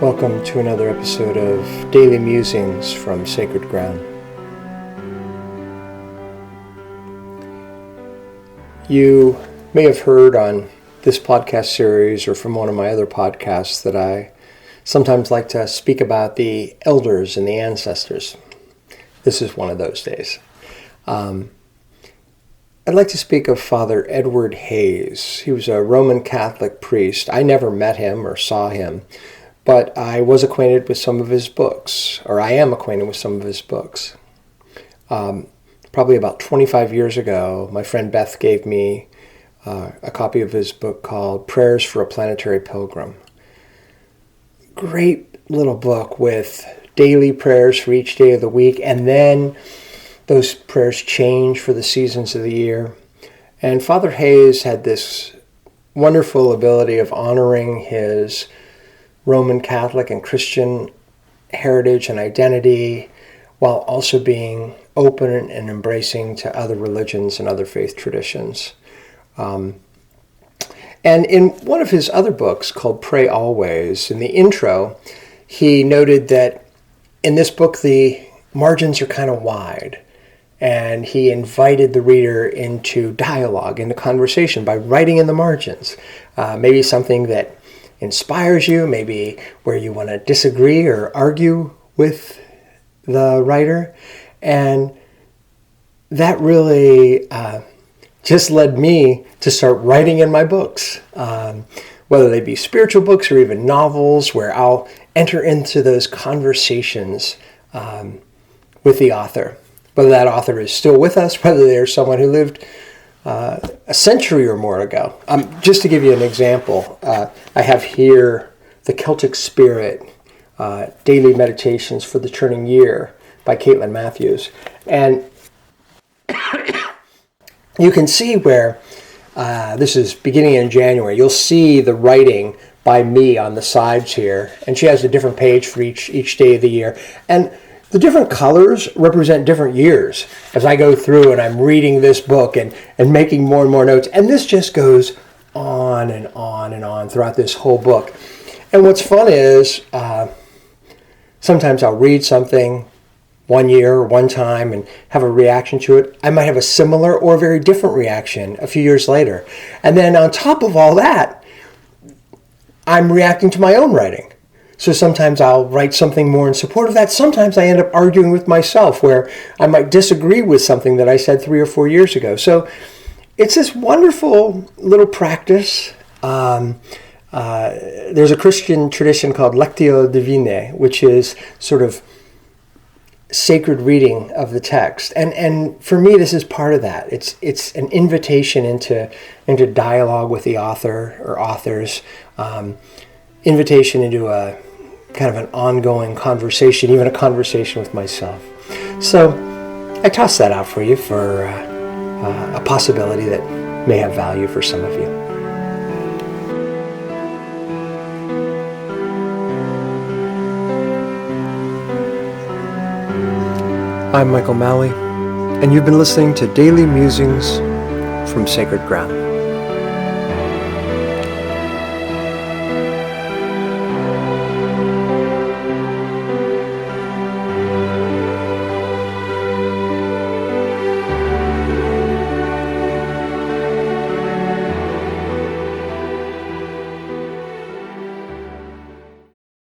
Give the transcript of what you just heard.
Welcome to another episode of Daily Musings from Sacred Ground. You may have heard on this podcast series or from one of my other podcasts that I sometimes like to speak about the elders and the ancestors. This is one of those days. I'd like to speak of Father Edward Hayes. He was a Roman Catholic priest. I never met him or saw him, but I was acquainted with some of his books, or I am acquainted with some of his books. Probably about 25 years ago, my friend Beth gave me a copy of his book called Prayers for a Planetary Pilgrim. Great little book with daily prayers for each day of the week, and then those prayers change for the seasons of the year. And Father Hayes had this wonderful ability of honoring his Roman Catholic and Christian heritage and identity while also being open and embracing to other religions and other faith traditions. And in one of his other books called Pray Always, in the intro, he noted that in this book the margins are kind of wide, and he invited the reader into dialogue, into conversation by writing in the margins. Maybe something that inspires you, maybe where you want to disagree or argue with the writer. And that really just led me to start writing in my books, whether they be spiritual books or even novels, where I'll enter into those conversations with the author, whether that author is still with us, whether they're someone who lived a century or more ago. Just to give you an example, I have here The Celtic Spirit, Daily Meditations for the Turning Year by Caitlin Matthews. And you can see where, this is beginning in January, you'll see the writing by me on the sides here. And she has a different page for each day of the year. And the different colors represent different years as I go through and I'm reading this book and making more and more notes. And this just goes on and on and on throughout this whole book. And what's fun is sometimes I'll read something one year or one time and have a reaction to it. I might have a similar or very different reaction a few years later. And then on top of all that, I'm reacting to my own writing. So sometimes I'll write something more in support of that. Sometimes I end up arguing with myself where I might disagree with something that I said 3 or 4 years ago. So it's this wonderful little practice. There's a Christian tradition called Lectio Divinae, which is sort of sacred reading of the text. And for me, this is part of that. It's an invitation into dialogue with the author or authors, invitation into a kind of an ongoing conversation, even a conversation with myself. So I toss that out for you for a possibility that may have value for some of you. I'm Michael Malley, and you've been listening to Daily Musings from Sacred Ground.